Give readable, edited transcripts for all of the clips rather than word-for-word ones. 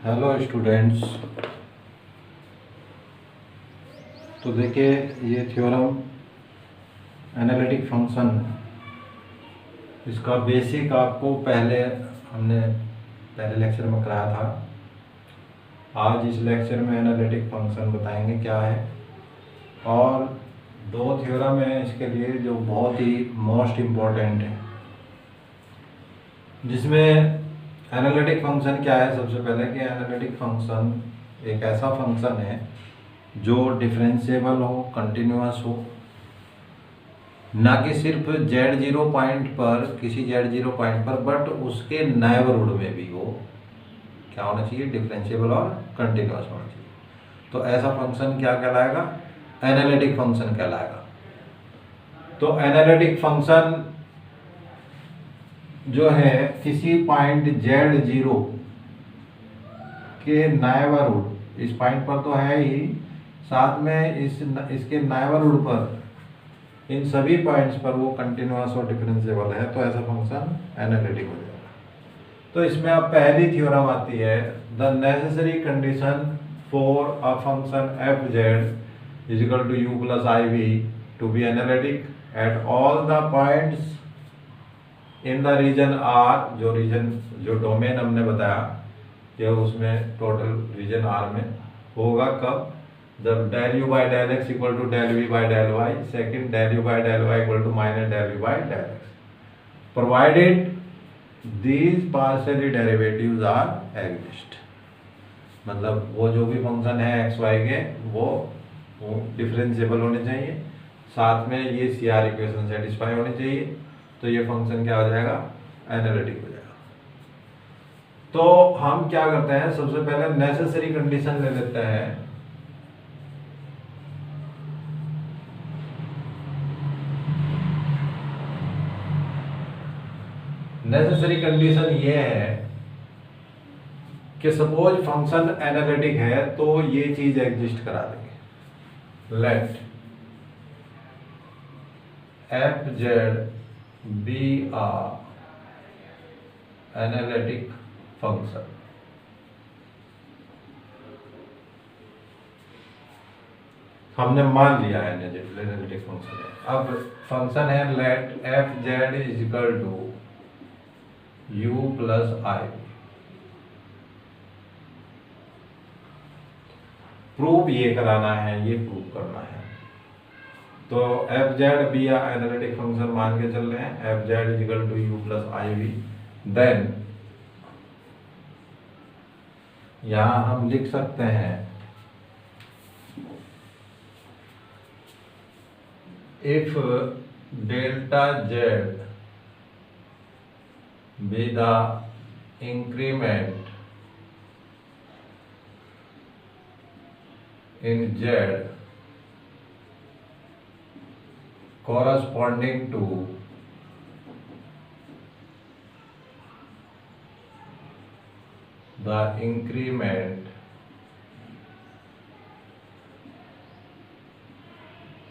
Hello students. तो देखिए, ये थ्योरम एनालिटिक फंक्शन, इसका बेसिक आपको हमने पहले लेक्चर में कराया था। आज इस लेक्चर में एनालिटिक फंक्शन बताएंगे क्या है, और दो थ्योरम है इसके लिए जो बहुत ही मोस्ट इम्पोर्टेंट है, जिसमें एनालिटिक फंक्शन क्या है। सबसे पहले कि एनालिटिक फंक्शन एक ऐसा फंक्शन है जो डिफरेंशिएबल हो, कंटिन्यूअस हो, ना कि सिर्फ z0 पॉइंट पर, किसी z0 पॉइंट पर, बट उसके नेबरहुड में भी वो क्या होना चाहिए, डिफरेंशिएबल और कंटिन्यूअस होना चाहिए। तो ऐसा फंक्शन क्या कहलाएगा, एनालिटिक फंक्शन कहलाएगा। तो एनालिटिक फंक्शन जो है किसी पॉइंट z0 के नेबरहुड, इस पॉइंट पर तो है ही, साथ में इसके नेबरहुड पर, इन सभी पॉइंट्स पर वो कंटिन्यूअस और डिफरेंशिएबल है, तो ऐसा फंक्शन एनालिटिक हो जाएगा। तो इसमें अब पहली थ्योरम आती है, the necessary condition for a function F Z is equal to U plus I V to be analytic at all the points in the region R. जो डोमेन हमने बताया कि उसमें टोटल रीजन आर में होगा कब, जब del you by del x equal to del we by del Y, second del you by del Y equal to minus del we by del X, provided these partially derivatives are exist. मतलब वो जो भी function है x Y के, वो differentiable होने चाहिए, साथ में ये सी आर इक्वेशन सेटिस्फाई होनी चाहिए, तो ये फंक्शन क्या हो जाएगा, एनालिटिक हो जाएगा। तो हम क्या करते हैं, सबसे पहले नेसेसरी कंडीशन ले लेते हैं। नेसेसरी कंडीशन ये है कि सपोज फंक्शन एनालिटिक है तो ये चीज एग्जिस्ट करा देंगे। Late F Z be a analytic function. हमने मान लिया है एनालिटिक फंक्शन है। अब फंक्शन है let F Z is equal to U plus I. Proof ये कराना है, ये प्रूफ करना है। तो F Z be analytic function मान के चल रहे हैं, F Z is equal to U plus I V. Then यहां हम लिख सकते हैं if delta Z be the increment in Z corresponding to the increment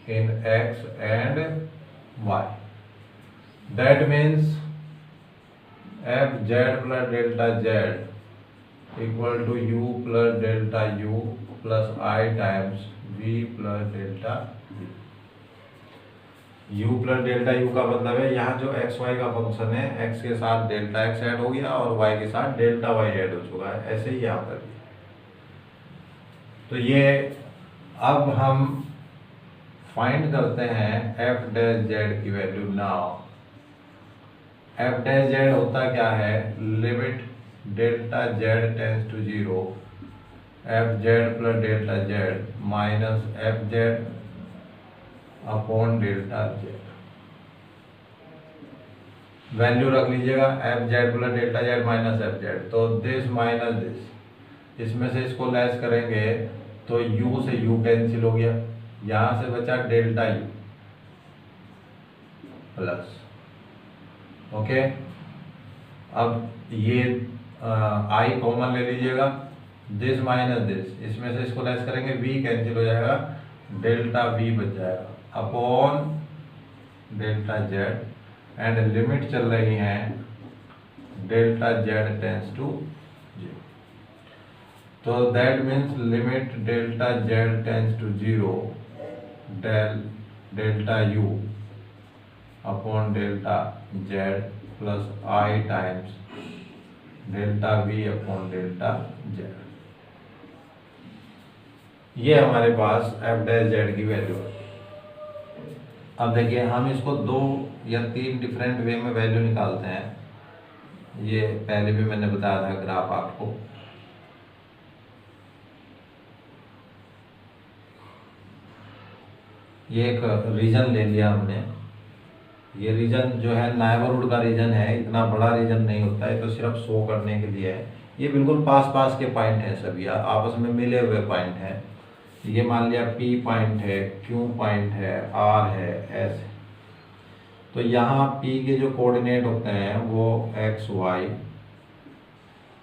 in X and Y. That means F Z plus delta Z equal to U plus delta U plus I times V plus delta V. U plus delta U का मतलब है यहाँ जो X Y का function है, X के साथ delta x add हो गया और वाई के साथ डेल्टा वाई ऐड हो चुका है, ऐसे ही यहाँ पर भी। तो ये अब हम फाइंड करते हैं एफ डैश जेड की value. Now F dash Z होता क्या है, limit delta Z tends to zero F Z plus delta Z minus F Z upon delta Z. Value रख लीजिएगा F Z plus delta Z minus F Z, तो this minus this, इसमें से इसको less करेंगे तो u से u cancel हो गया, यहां से बचा डेल्टा u प्लस। ओके, अब ये आई कॉमन ले लीजिएगा, दिस माइनस दिस, इसमें से इसको लेस करेंगे v कैंसिल हो जाएगा, डेल्टा v बच जाएगा upon delta Z, and limit चल रही हैं डेल्टा जेड टेंस टू 0। तो that means limit delta Z tends to 0 delta U upon delta Z plus I times delta V upon delta Z. ये हमारे पास F dash Z की value है। अब देखिए हम इसको 2 या 3 डिफरेंट वे में वैल्यू निकालते हैं। ये पहले भी मैंने बताया था ग्राफ आपको। ये एक रीजन ले लिया हमने। ये रीजन जो है नाइबरहुड का रीजन है, इतना बड़ा रीजन नहीं होता है, तो सिर्फ शो करने के लिए है। ये बिल्कुल पास पास के पॉइंट हैं, सभी आपस में मिले हुए पॉइंट हैं। ये मान लिया P पॉइंट है, Q पॉइंट है, R है, S है। तो यहाँ P के जो कोऑर्डिनेट होते हैं वो x y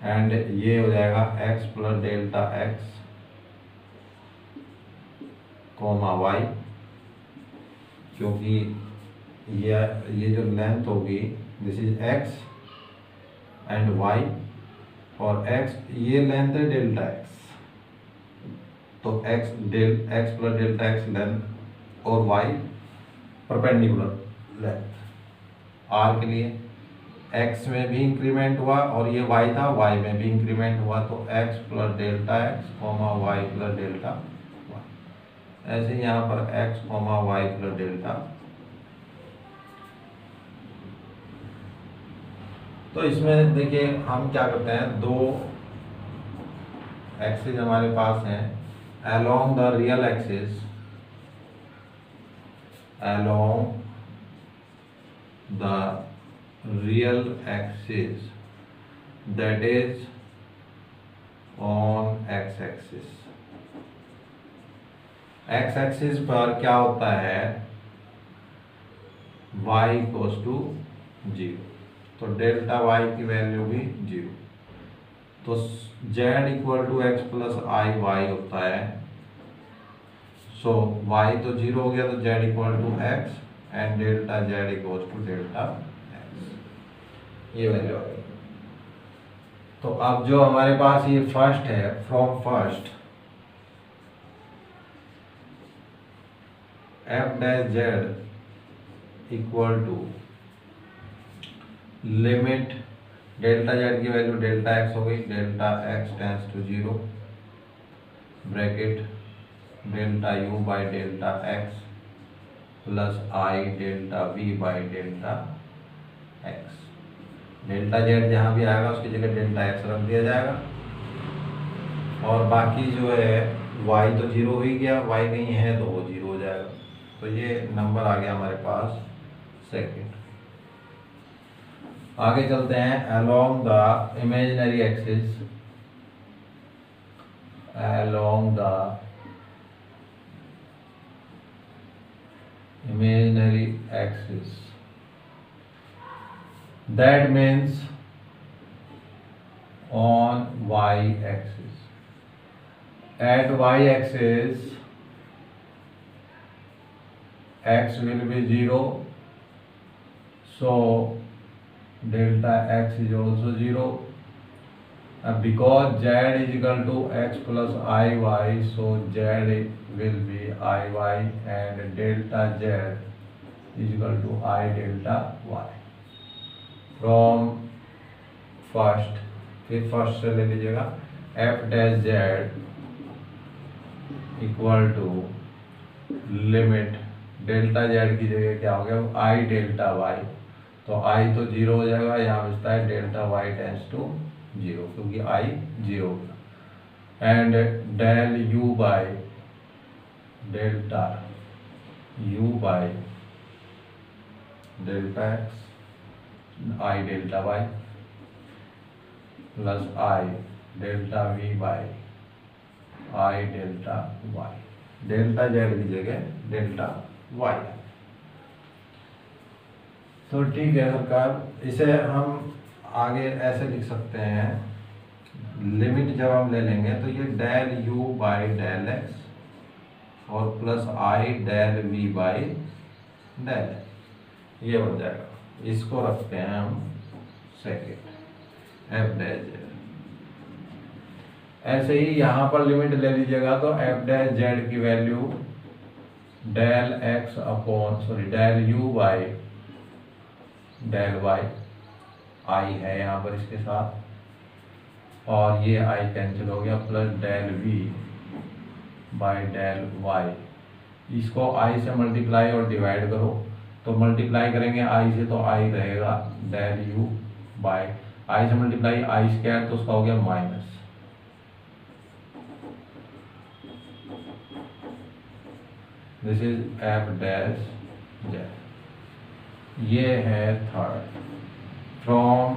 एंड ये हो जाएगा x plus delta x comma y, क्योंकि ये जो लेंथ होगी this is x and y, और x ये लेंथ है डेल्टा x, तो x plus delta x length और y परपेंडिकुलर लेंथ। r के लिए x में भी इंक्रीमेंट हुआ और ये y था, y में भी इंक्रीमेंट हुआ, तो x plus delta x comma y plus delta y। ऐसे यहाँ पर x comma y plus delta. तो इसमें देखिए हम क्या करते हैं, 2 एक्सिस हमारे पास हैं along the real axis, along the real axis that is on x axis। x axis पर क्या होता है, y इक्वल्स टू 0, तो डेल्टा y की वैल्यू भी 0, तो z equal to X plus I Y होता है। सो y तो 0 हो गया, तो z equal to x and delta z equal to delta X, ये वैल्यू आ गई। तो अब जो हमारे पास ये फर्स्ट है, from first F dash Z equal to limit delta Z की वैल्यू डेल्टा एक्स हो गई, delta X tends to 0 bracket delta U by delta x plus I delta V by delta X. Delta Z जहाँ भी आएगा उसकी जगह delta x रख दिया जाएगा, और बाकी जो है वाई तो 0 हो ही गया, वाई नहीं है तो वो 0 हो जाएगा। तो ये नंबर आ गया हमारे पास सेकंड। आगे चलते हैं, along the imaginary axis, along the imaginary axis, that means on y axis, at y axis x will be 0, so delta x is also 0, because z is equal to x plus iy, so z will be iy and delta z is equal to I delta y। from first, फिर first से ले लीजिएगा, f dash z equal to limit delta z की जगह क्या हो गया, I delta y, तो I तो 0 हो जाएगा, यहाँ बचता है डेल्टा y टेंस टू 0, क्योंकि I 0 होगा, and del u by delta u by delta x I delta y plus I delta v by I delta y, delta z की जगह डेल्टा y। तो ठीक है सरकार, इसे हम आगे ऐसे लिख सकते हैं, लिमिट जब हम ले लेंगे तो ये del u by del x और plus I del v by del x, ये बन जाएगा। इसको रखते हैं हम सेकेंड, एफ डैश जेड। ऐसे ही यहाँ पर लिमिट ले लीजिएगा तो एफ डैश जेड की value del X upon del you by del Y I है यहाँ पर इसके साथ, और ये आई कैंसिल हो गया, plus del we by del Y. इसको आई से मल्टीप्लाई और डिवाइड करो, तो मल्टीप्लाई करेंगे आई से तो आई रहेगा डेल यू बाई आई से मल्टीप्लाई आई स्क्वायर, तो उसका हो गया minus. This is f dash z. ये है third from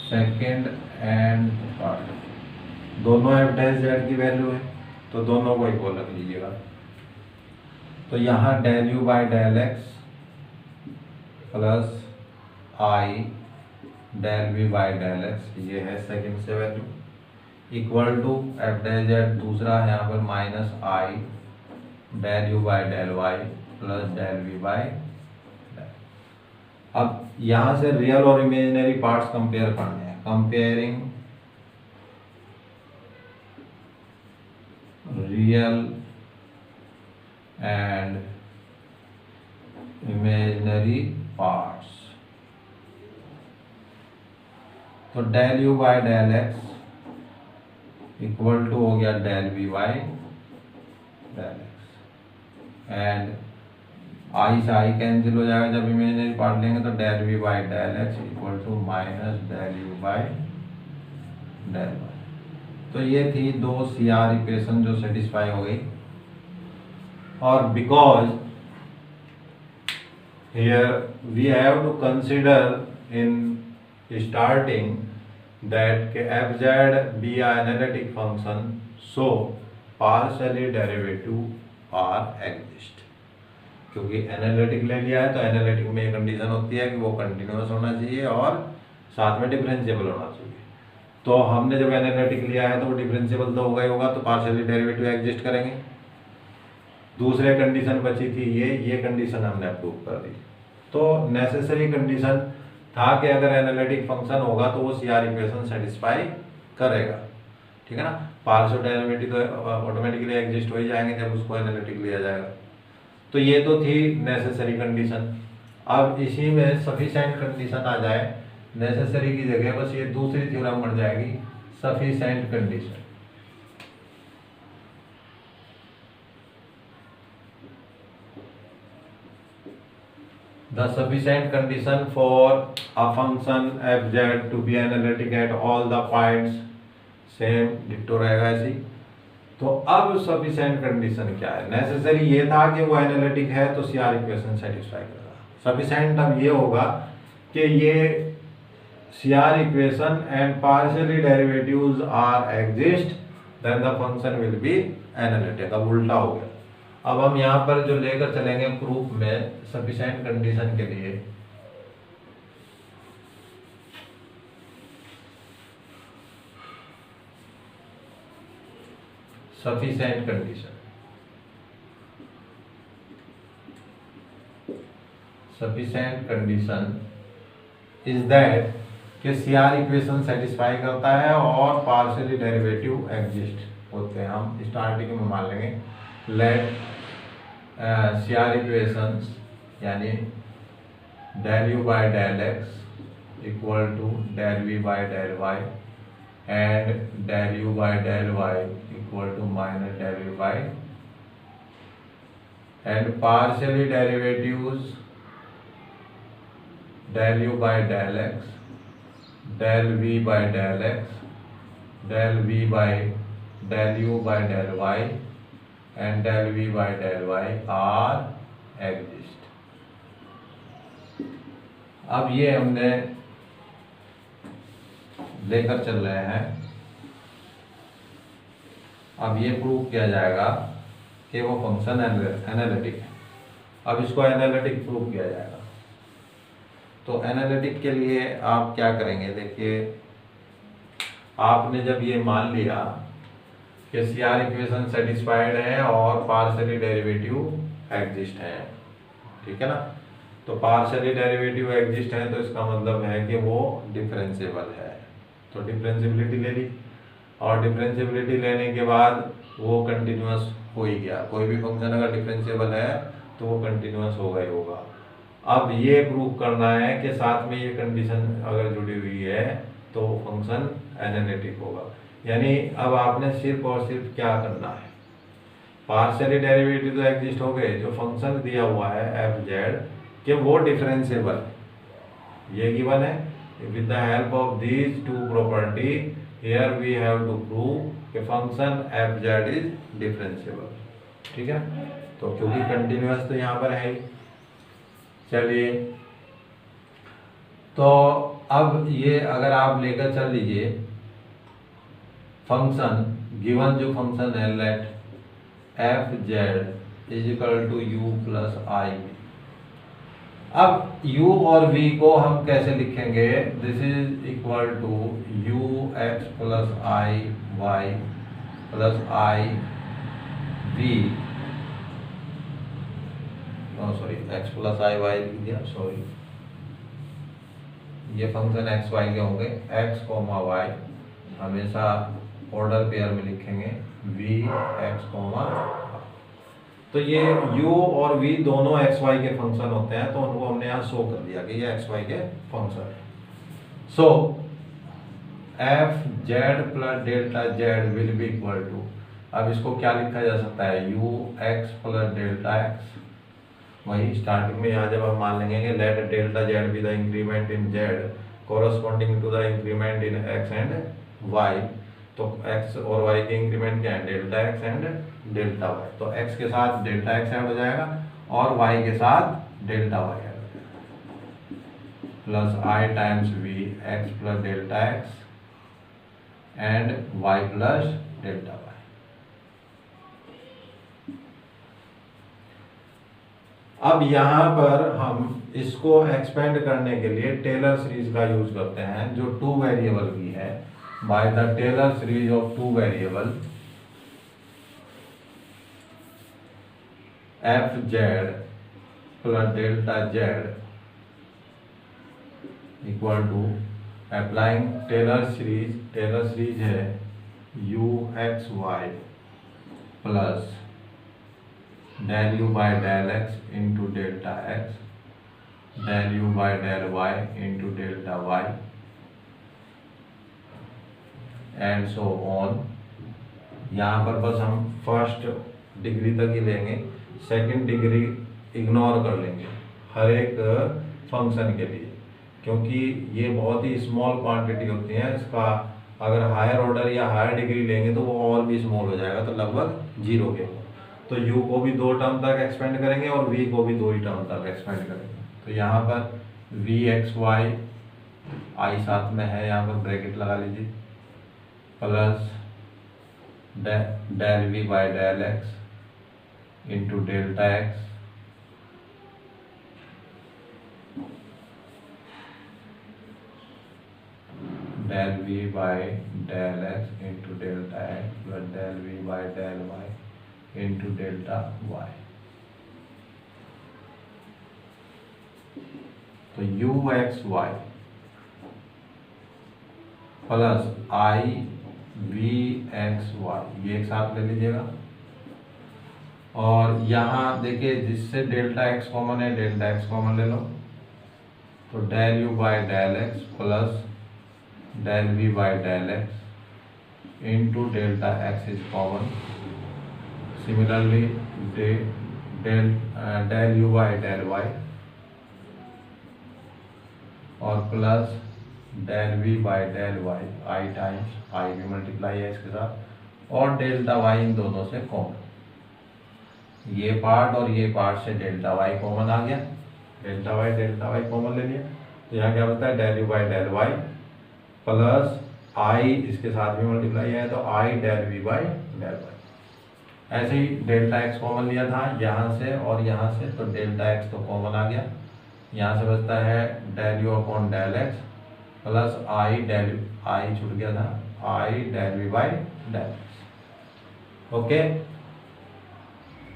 second and third, दोनों एफ डैश जेड की वैल्यू है तो दोनों को इक्वल रख लीजिएगा। तो यहाँ del you by del x plus I del we by del x, ये है सेकेंड से value, equal to f dash z दूसरा है यहाँ पर minus I del you by del Y plus del we by. अब यहाँ से रियल और इमेजिनरी पार्ट्स कंपेयर करने हैं, comparing real and imaginary parts. तो del you by del x equal to हो गया del we by del X, and I say I cancel हो जाएगा जब इमेजिनरी पार्ट लेंगे, तो del we by del x equal to minus del you by del Y. तो ये थी दो सी आर इक्वेशन जो सेटिस्फाई हो गई। और because here we have to consider in starting that के F Z be a analytic function, so partially derivative are exist. क्योंकि एनालिटिक ले लिया है तो एनालिटिक में ये कंडीशन होती है कि वो कंटिन्यूअस होना चाहिए और साथ में डिफरेंशिएबल होना चाहिए। तो हमने जब एनालिटिक लिया है तो वो डिफरेंशिएबल तो होगा ही होगा, तो पार्शियली डेरिवेटिव एग्जिस्ट करेंगे। दूसरे कंडीशन बची थी ये कंडीशन हमने अप्रूव कर दी। तो नेसेसरी कंडीशन था कि अगर एनालिटिक फंक्शन होगा तो वो सी आर इक्वेशन सेटिस्फाई करेगा, ठीक है ना। पार्शियल डेरिवेटिव तो ऑटोमेटिकली एग्जिस्ट हो ही जाएंगे जब उसको एनालिटिक लिया जाएगा। तो ये तो थी नेसेसरी कंडीशन। अब इसी में सफिशिएंट कंडीशन आ जाए, नेसेसरी की जगह बस ये दूसरी थ्योरम बन जाएगी sufficient condition. The sufficient condition for a function fz to be analytic at all the points, same ditto रहेगा ऐसी। तो अब सफिशिएंट कंडीशन क्या है? नेसेसरी ये था कि वो एनालिटिक है तो सी आर इक्वेशन सेटिस्फाई करेगा। सफिशिएंट अब ये होगा कि ये C R equation and partially derivatives are exist, then the function will be analytic. अब उल्टा हो गया। अब हम यहाँ पर जो लेकर चलेंगे प्रूफ में सफिशिएंट कंडीशन के लिए, sufficient condition, sufficient condition is that कि सी आर इक्वेशन सेटिस्फाई करता है और पार्शियली डेरिवेटिव एग्जिस्ट होते हैं। हम स्टार्टिंग में मान लेंगे लेट सी आर इक्वेशंस यानी del you by del x equal to del we by del y and del you by del Y equal to minus del you by, and partially derivatives del you by del x, del we by del x, del we by del you by del y and del v by del y are exist। अब ये हमने लेकर चल रहे हैं। अब ये prove किया जाएगा कि वो फंक्शन एनालिटिक है। अब इसको एनालिटिक प्रूव किया जाएगा। तो एनालिटिक के लिए आप क्या करेंगे? देखिए, आपने जब ये मान लिया कि सी आर इक्वेशन सेटिस्फाइड है और पार्शियली डेरिवेटिव एग्जिस्ट है, ठीक है ना। तो पार्शियली डेरिवेटिव एग्जिस्ट है तो इसका मतलब है कि वो डिफरेंशिएबल है। तो डिफरेंशिएबिलिटी ले ली। और डिफरेंशिएबिलिटी लेने के बाद वो कंटिन्यूस हो ही गया। कोई भी फंक्शन अगर डिफरेंशिएबल है तो वो कंटिन्यूस होगा ही होगा। अब ये प्रूव करना है कि साथ में ये कंडीशन अगर जुड़ी हुई है तो फंक्शन एनालिटिक होगा। यानी अब आपने सिर्फ और सिर्फ क्या करना है, पार्शियली डेरिवेटिव तो एग्जिस्ट हो गए, जो फंक्शन दिया हुआ है एफ जेड कि वो डिफरेंशिएबल ये गिवन है। With the help of these two property here we have to prove कि function F Z is differentiable. ठीक है, तो क्योंकि कंटिन्यूअस तो यहाँ पर है ही। चलिए, तो अब ये अगर आप लेकर चल लीजिए फंक्शन, गिवन जो फंक्शन है let F Z is equal to U plus I. अब u और v को हम कैसे लिखेंगे, this is equal to U X plus I Y plus I V, sorry X plus I Y लिख दिया, सॉरी ये फंक्शन एक्स वाई के होंगे, एक्स कोमा वाई हमेशा ऑर्डर पेयर में लिखेंगे, वी एक्स कोमा। तो ये u और v दोनों एक्स वाई के फंक्शन होते हैं, तो उनको हमने यहाँ शो कर दिया कि ये एक्स वाई के फंक्शन है। So F Z plus delta Z will be equal to, अब इसको क्या लिखा जा सकता है, u X plus delta X. वही स्टार्टिंग में यहाँ जब हम मान लेंगे कि let delta Z be the increment in Z corresponding to the increment in X and Y, तो x और y के इंक्रीमेंट क्या है, delta x and delta y। तो x के साथ डेल्टा x ऐड हो जाएगा और y के साथ डेल्टा y ऐड हो जाएगा, plus i times v x plus delta x and y plus delta y। अब यहाँ पर हम इसको एक्सपेंड करने के लिए टेलर सीरीज का यूज करते हैं, जो टू वेरिएबल की है। By the Taylor series of two variable f z plus delta z equal to applying Taylor series है u x y plus del u by del x into delta x del u by del y into delta y and so on. यहाँ पर बस हम first degree तक ही लेंगे, second degree ignore कर लेंगे हर एक फंक्शन के लिए, क्योंकि ये बहुत ही स्मॉल क्वांटिटी होती है। इसका अगर हायर ऑर्डर या हायर डिग्री लेंगे तो वो और भी स्मॉल हो जाएगा, तो लगभग जीरो के। तो u को भी 2 टर्म तक एक्सपेंड करेंगे और v को भी 2 ही टर्म तक एक्सपेंड करेंगे। तो यहाँ पर v एक्स वाई आई साथ में है, यहाँ पर ब्रैकेट लगा लीजिए, plus del we by del x into delta X del we by del x into delta x plus del we by del Y into delta Y. तो यू एक्स वाई प्लस आई V X Y, ये एक साथ ले लीजिएगा। और यहाँ देखिए जिससे डेल्टा एक्स कॉमन है, डेल्टा एक्स कॉमन ले लो, तो del you by del x plus del we by del x into delta X is common. Similarly del you by del Y और plus del we by del Y, I times I भी multiply है इसके साथ, और delta Y इन दोनों से common. ये part और ये पार्ट से डेल्टा वाई कॉमन आ गया, डेल्टा वाई कॉमन ले लिया। तो यहाँ क्या होता है, del you by del Y plus I इसके साथ भी मल्टीप्लाई है, तो I del we by del Y. ऐसे ही डेल्टा एक्स कॉमन लिया था यहाँ से और यहाँ से, तो डेल्टा एक्स तो कॉमन आ गया। यहाँ से बचता है del U upon del x plus I del, I छूट गया था, I del we by del X. Okay,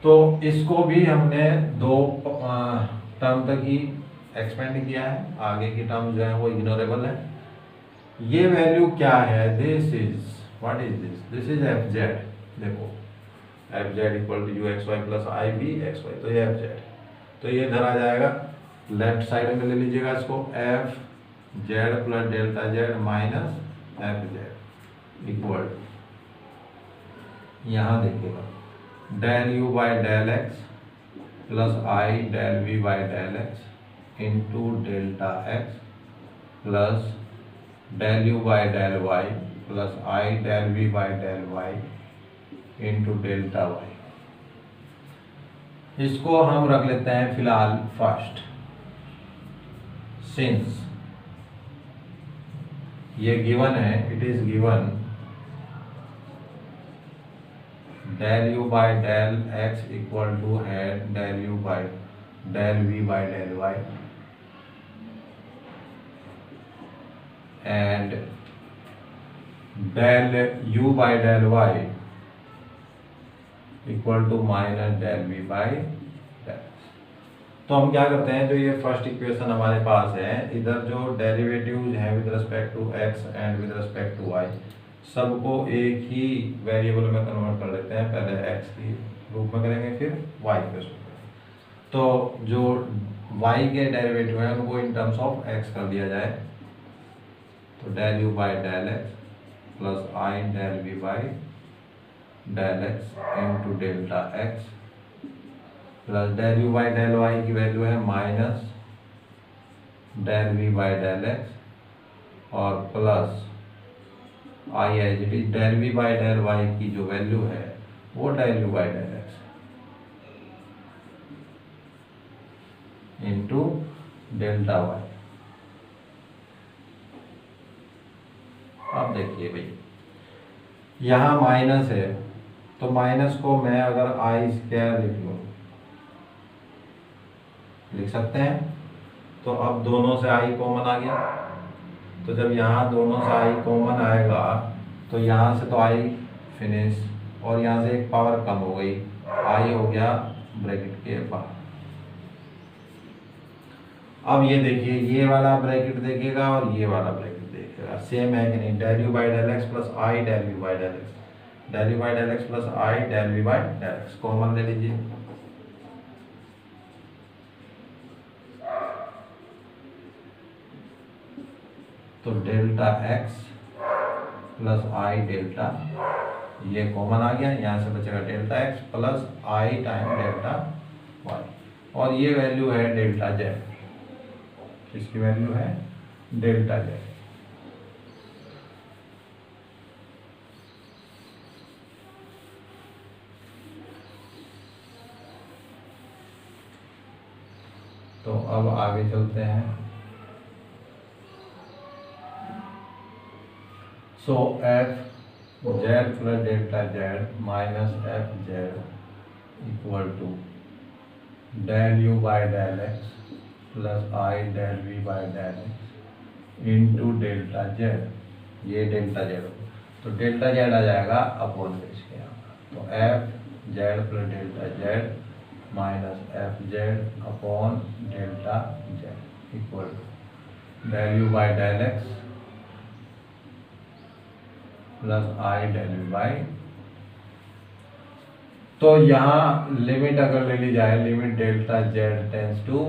तो इसको भी हमने 2 टर्म तक ही एक्सपेंड किया है, आगे की टर्म जो है वो इग्नोरेबल है। ये वैल्यू क्या है, this is what is this, this is F Z. देखो F Z equal to U X Y plus I B X Y, तो ये एफ जेड, तो ये इधर आ जाएगा, लेफ्ट साइड में ले लीजिएगा इसको, f Z plus delta Z minus F Z equal, यहाँ देखिएगा del you by del x plus I del we by del x into delta x plus del you by del Y plus I del we by del Y into delta y. इसको हम रख लेते हैं फिलहाल first, since ये given है, it is given del you by del x equal to है del you by del we by del y and del you by del Y equal to minus del we by del. तो हम क्या करते हैं, जो ये first equation हमारे पास है, इधर जो डेरिवेटिव्स हैं with respect to x and with respect to y, सबको एक ही वेरिएबल में कन्वर्ट कर लेते हैं। पहले एक्स की रूप में करेंगे, फिर वाई के रूप में। तो जो वाई के डेरिवेटिव हैं उनको इन टर्म्स ऑफ एक्स कर दिया जाए, तो del you by del x plus I del we by del x into delta x plus del you by del Y की वैल्यू है minus del we by del X और plus I as it is del we by del Y की जो value है वो del you by del x into delta Y. अब देखिए भाई, यहाँ माइनस है, तो माइनस को मैं अगर आई स्क्वायर लिख लूँ, लिख सकते हैं। तो अब दोनों से आई कॉमन आ गया, तो जब यहाँ दोनों से आई कॉमन आएगा तो यहाँ से तो आई फिनिश, और यहाँ से एक पावर कम हो गई, आई हो गया ब्रैकेट के बाहर। अब ये देखिए, ये वाला ब्रैकेट देखेगा और ये वाला ब्रैकेट देखेगा, सेम है कि नहीं, del you by del x plus I del we by del x, del you by del x plus I del we by del x common ले लीजिए। तो डेल्टा एक्स प्लस आई डेल्टा, ये common आ गया, यहाँ से बचेगा delta x plus i time delta y, और ये वैल्यू है डेल्टा जेड, इसकी वैल्यू है डेल्टा जेड। तो अब आगे चलते हैं। So F Z plus delta Z minus F Z equal to del you by del x plus I del we by del x into delta Z, ये delta z हो, तो delta Z आ जाएगा upon इसके यहाँ, तो F Z plus delta Z minus F Z upon delta Z equal to del you by del x plus I del we by. तो यहाँ limit अगर ले ली जाए, limit delta Z tends to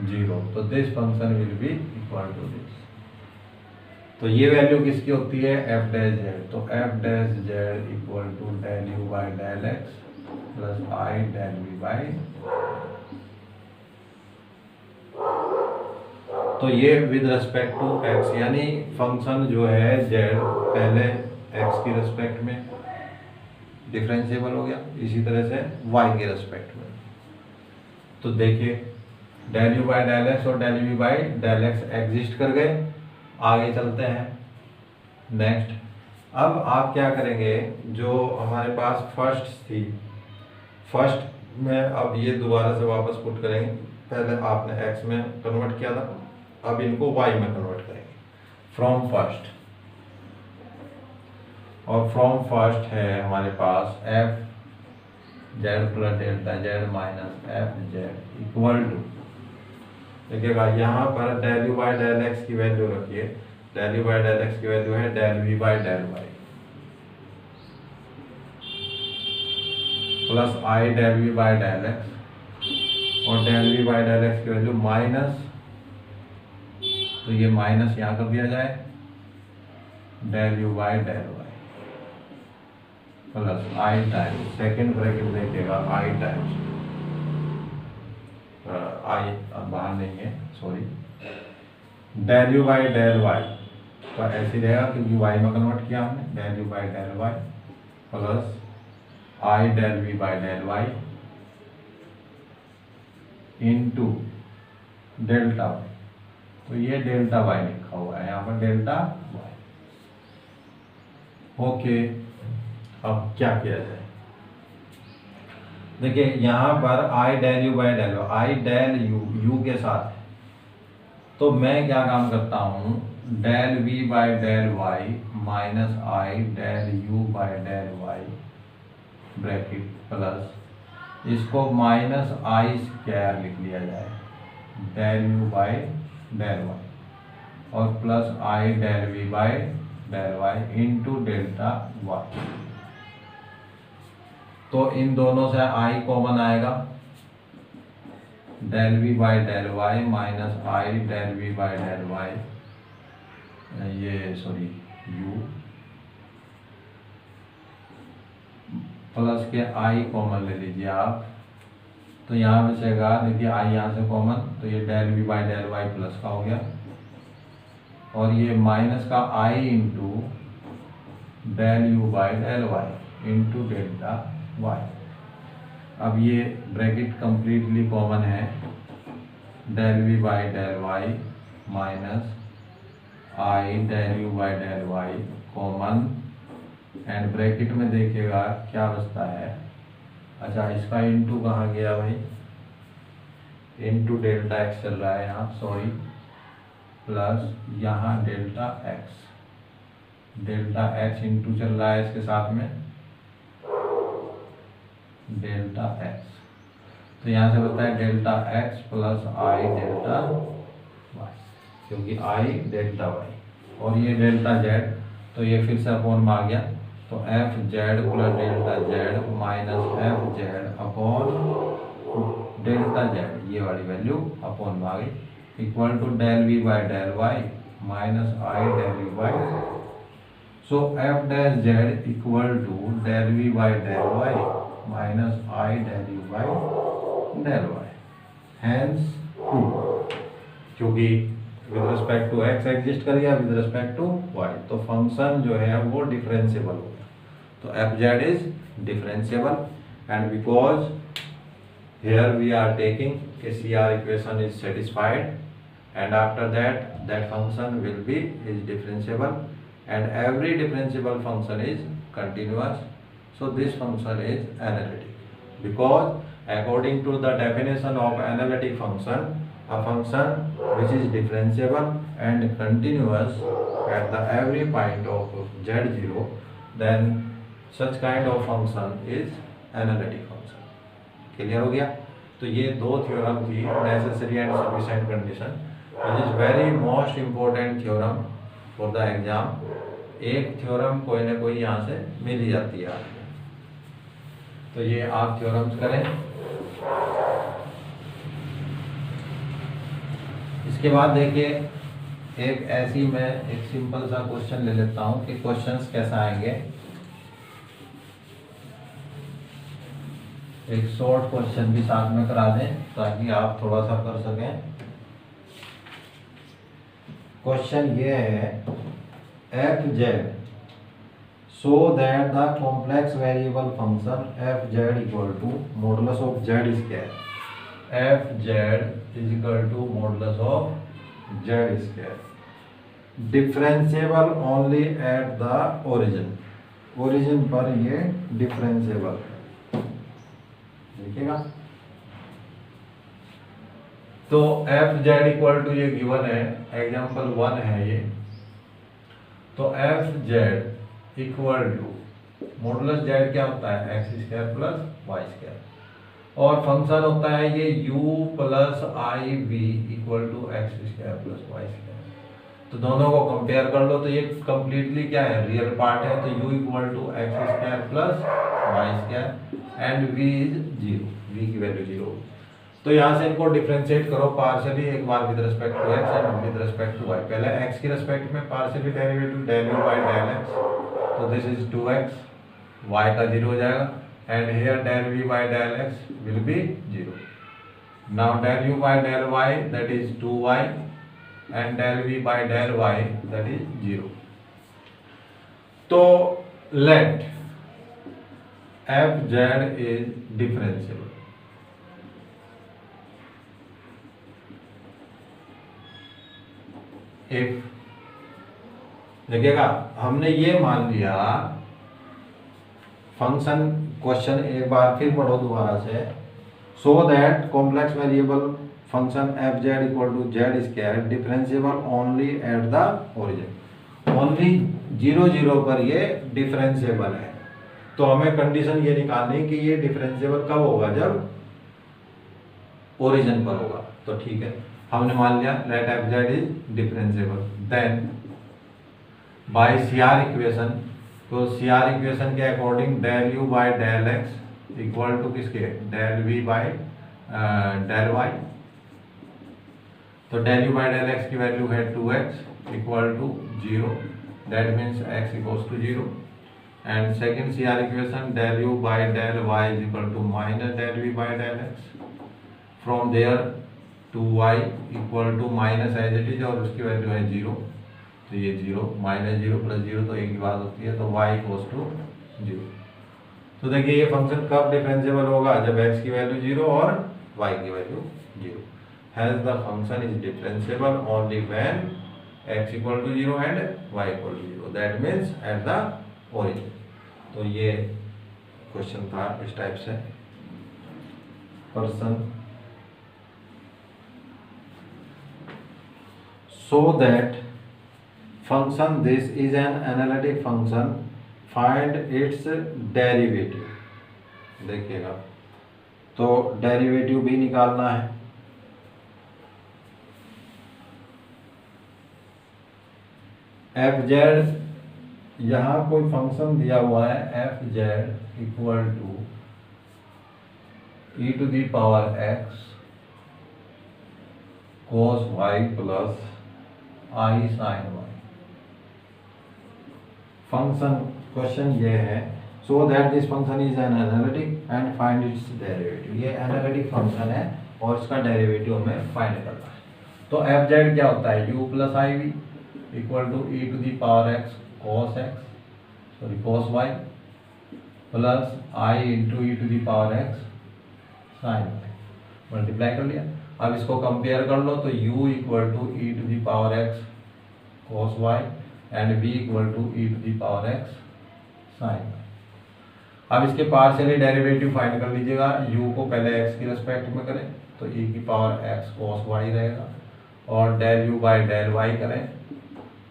0, तो this function will be equal to this. तो ये value किसकी होती है, एफ डैश जेड, तो F dash Z equal to del you by del x plus I del we by. तो ये with respect to x, यानी फंक्शन जो है जेड पहले एक्स की रिस्पेक्ट में डिफरेंशिएबल हो गया, इसी तरह से वाई के रिस्पेक्ट में। तो देखिए del you by del X और del we by del X exist कर गए। आगे चलते हैं नेक्स्ट। अब आप क्या करेंगे, जो हमारे पास फर्स्ट थी, फर्स्ट में अब ये दोबारा से वापस पुट करेंगे। पहले आपने एक्स में कन्वर्ट किया था, अब इनको वाई में कन्वर्ट करेंगे फ्रॉम फर्स्ट। और फ्रॉम फर्स्ट है हमारे पास F Z plus delta Z minus F Z equal to, देखिएगा यहाँ पर del you by del x की वैल्यू रखिए, del you by del x की वैल्यू है del we by del Y, plus I del we by del X, और del we by del x की value minus, तो ये minus यहाँ कर दिया जाए, del you by del Y plus I times, second bracket देखिएगा आई टाइम्स आई बाहर नहीं है sorry, del you by del Y, तो ऐसे रहेगा क्योंकि वाई में कन्वर्ट किया हमने, del you by del Y plus I del we by del y into delta Y, तो ये डेल्टा वाई लिखा हुआ है यहाँ पर, डेल्टा वाई। ओके, अब क्या किया जाए, देखिए यहाँ पर I del you by del, I del U के साथ है, तो मैं क्या काम करता हूँ, del we by del Y minus I del you by del Y bracket plus इसको माइनस आई स्क्वायर लिख लिया जाए, del you by del Y और plus I del we by del Y into delta Y. तो इन दोनों से I common आएगा, del we by del Y minus I del we by del y, ये सॉरी यू प्लस के i common ले लीजिए आप, तो यहाँ बचेगा, देखिए आई यहाँ से कॉमन, तो ये del we by del Y plus का हो गया, और ये माइनस का I into del you by del Y into delta Y. अब ये ब्रैकेट कंप्लीटली कॉमन है, del we by del Y minus I del you by del Y common, and bracket में देखिएगा क्या बचता है, अच्छा इसका इंटू कहाँ गया भाई, इंटू डेल्टा एक्स चल रहा है यहाँ सॉरी, प्लस यहाँ डेल्टा एक्स इंटू चल रहा है इसके साथ में डेल्टा एक्स, तो यहाँ से बचता है डेल्टा एक्स प्लस आई डेल्टा वाई, क्योंकि आई डेल्टा वाई, और ये डेल्टा जेड, तो ये फिर से अपॉन में आ गया, तो F Z plus delta Z minus F Z upon delta Z, ये वाली वैल्यू अपॉन में आ गई, equal to del we by del Y minus I del we by, so F dash Z equal to del we by del Y minus I del you by del Y, hence two, क्योंकि with respect to X exist करेगा with respect to Y, तो function जो है वो differentiable हो गया, तो F Z is differentiable, and because here we are taking a CR equation is satisfied, and after that function will be is differentiable, and every differentiable function is continuous, so this function is analytic, because according to the definition of analytic function, a function which is differentiable and continuous at the every point of z0, then such kind of function is analytic function। Clear हो गया, तो ये दो theorem थी, necessary and sufficient condition, which is very most important theorem for the exam. एक theorem कोई ना कोई यहाँ से मिल ही जाती है आपको, तो ये आप थ्योरम्स करें। इसके बाद देखिए एक ऐसी मैं एक सिंपल सा क्वेश्चन ले लेता हूँ कि क्वेश्चंस कैसा आएंगे। एक शॉर्ट क्वेश्चन भी साथ में करा दें ताकि आप थोड़ा सा कर सकें। क्वेश्चन ये है, f z so that the complex variable function F Z equal to modulus of z square, f Z is equal to modulus of z square, differentiable only at the origin, origin पर ये differentiable है, देखिएगा। तो F Z equal to ये given है, example 1 है ये, तो F Z equal to modulus z क्या होता है, x square plus Y square, और फंक्शन होता है ये u plus I v equal to x square plus Y square. तो दोनों को कंपेयर कर लो, तो ये कंप्लीटली क्या है, रियल पार्ट है। तो u equal to x square plus Y square and v is zero, v की वैल्यू जीरो। तो यहाँ से इनको डिफ्रेंशिएट करो पार्शियली, एक बार with respect to x and with respect to y। पहले x की रिस्पेक्ट में partially derivative del u by del x, तो दिस इज 2x, y का जीरो हो जाएगा and here del v by del x will be zero. Now del u by del y that is 2y and del v by del y that is 0. तो let f z is differentiable. If देखिएगा हमने ये मान लिया function, question एक बार फिर पढ़ो दोबारा से, so that complex variable function F Z equal to z square differentiable only at the origin, only 0 0 पर ये डिफरेंशिएबल है। तो हमें कंडीशन ये निकालनी कि ये डिफरेंशिएबल कब होगा, जब ओरिजिन पर होगा। तो ठीक है, हमने मान लिया let F Z is differentiable, then by CR equation, तो सीआर इक्वेशन के according del u by del x equal to किसके, del v by del Y. तो del you by del x की वैल्यू है 2x equal to 0, that means x equals to 0 and second C R equation del you by del y is equal to minus del we by del x, from there 2y equal to minus as it is और उसकी value है 0, तो ये 0 minus 0 plus 0 तो एक ही बात होती है, तो y इक्वल्स टू 0। तो देखिए ये फंक्शन कब डिफरेंशिएबल होगा, जब x की वैल्यू 0 और y की value 0। Hence the function is differentiable only when x equal to 0 and y equal to 0. That means at the origin. तो ये क्वेश्चन था इस टाइप से। Person so that function this is an analytic function, find its derivative। देखिएगा तो derivative भी निकालना है। एफ जेड यहाँ कोई फंक्शन दिया हुआ है, f Z equal to e to the power x cos y plus i sine y. Function question ये है, so that this function is an analytic and find its derivative. ये analytic function है और इसका derivative हमें find करना है। तो एफ जेड क्या होता है, u plus I v equal to e to the power x cos x, sorry cos y plus i into e to the power x sine y, multiply कर लिया। अब इसको कंपेयर कर लो, तो u equal to e to the power x cos y and v equal to e to the power x sine y. अब इसके partially derivative find कर लीजिएगा। u को पहले x की रेस्पेक्ट में करें तो e की पावर x कॉस वाई रहेगा, और del u by del y करें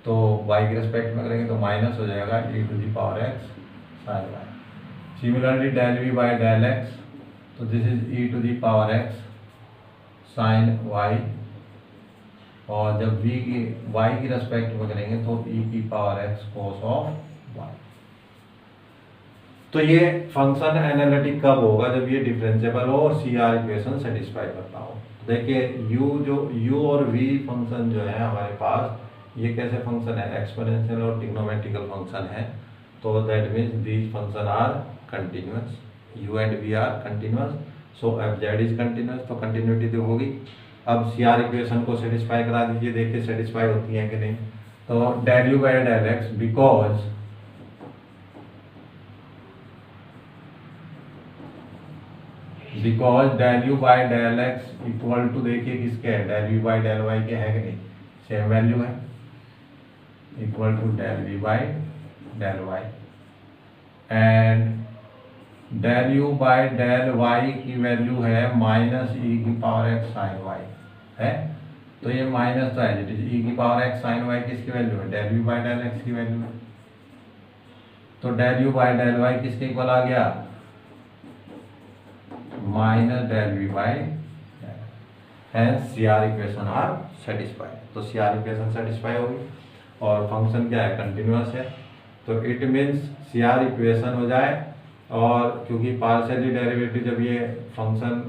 तो y की रेस्पेक्ट में करेंगे तो माइनस हो जाएगा e to the power x sine y. Similarly del v by del x, तो this is e to the power x sine y, और जब v की y की रेस्पेक्ट में करेंगे तो e की power x cos of y। तो ये फंक्शन एनालिटिक कब होगा, जब ये डिफरेंशिएबल हो और सी आर इक्वेशन सेटिस्फाई करता हो। देखिए u और v फंक्शन जो है हमारे पास, ये कैसे फंक्शन है, एक्सपोनेंशियल और ट्रिग्नोमेट्रिकल फंक्शन है। तो that means these function are continuous, u and v are continuous, so F Z is continuous, तो कंटिन्यूटी तो होगी। अब सी आर इक्वेशन को सेटिस्फाई करा दीजिए, देखिए सेटिस्फाई होती है कि नहीं। तो del you by del x because del you by del x equal to, देखिए किसके है, del you by del y के है कि नहीं, सेम वैल्यू है, equal to del we by del y, and del you by del Y की value है माइनस ई की पावर एक्स साइन वाई है। तो ये माइनस तो है, ई की पावर एक्स साइन वाई किसकी वैल्यू है, del you by del x की वैल्यू है। तो del you by del y किसके इक्वल आ गया, minus del we by, hence C R equation are satisfied. तो सी आर इक्वेशन सेटिस्फाई होगी और फंक्शन क्या है, कंटिन्यूअस है। तो it means C R equation हो जाए, और क्योंकि पार्शियली डेरिवेटिव जब ये फंक्शन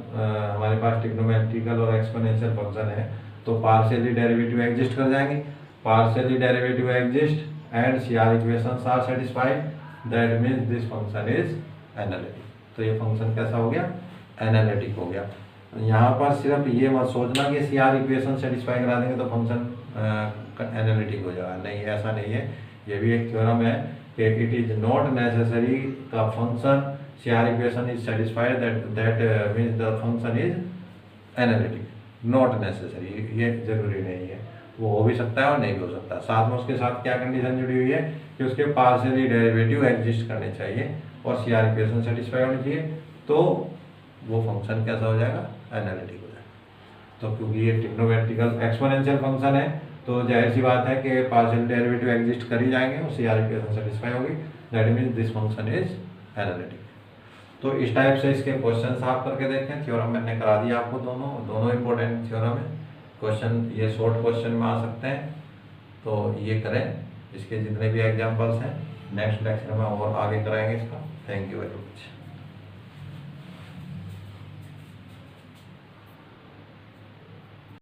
हमारे पास ट्रिग्नोमेट्रिकल और एक्सपोनेंशियल फंक्शन है तो पार्शियली डेरिवेटिव एग्जिस्ट कर जाएंगे। Partially derivative exist and C R equations are satisfied, that means this function is analytic. तो ये फंक्शन कैसा हो गया, एनालिटिक हो गया। यहाँ पर सिर्फ ये मत सोचना कि सी आर इक्वेशन सेटिस्फाई करा देंगे तो फंक्शन एनालिटिक हो जाएगा, नहीं, ऐसा नहीं है। ये भी एक थ्योरम है कि इट इज नॉट नेसेसरी का function C R equation is satisfied that means the function is analytic, not necessary, ये जरूरी नहीं है। वो हो भी सकता है और नहीं भी हो सकता। साथ में उसके साथ क्या कंडीशन जुड़ी हुई है कि उसके पार्शियली डेरिवेटिव एग्जिस्ट करने चाहिए और सी आर इक्वेशन सेटिस्फाई होनी चाहिए, तो वो फंक्शन कैसा हो जाएगा, एनालिटिक हो जाएगा। तो क्योंकि ये ट्रिग्नोमेट्रिकल एक्सपोनेंशियल फंक्शन है तो जाहिर सी बात है कि पार्शियल डेरिवेटिव एग्जिस्ट कर ही जाएंगे और सी आर इक्वेशन सेटिस्फाई होगी, that means this function is analytic. तो इस टाइप से इसके क्वेश्चन आप करके देखें। थ्योरम मैंने करा दिया आपको, दोनों इंपॉर्टेंट थ्योरम है। क्वेश्चन ये शॉर्ट क्वेश्चन में आ सकते हैं, तो ये करें। इसके जितने भी एग्जाम्पल्स हैं नेक्स्ट लेक्चर में और आगे कराएंगे इसका। Thank you very much.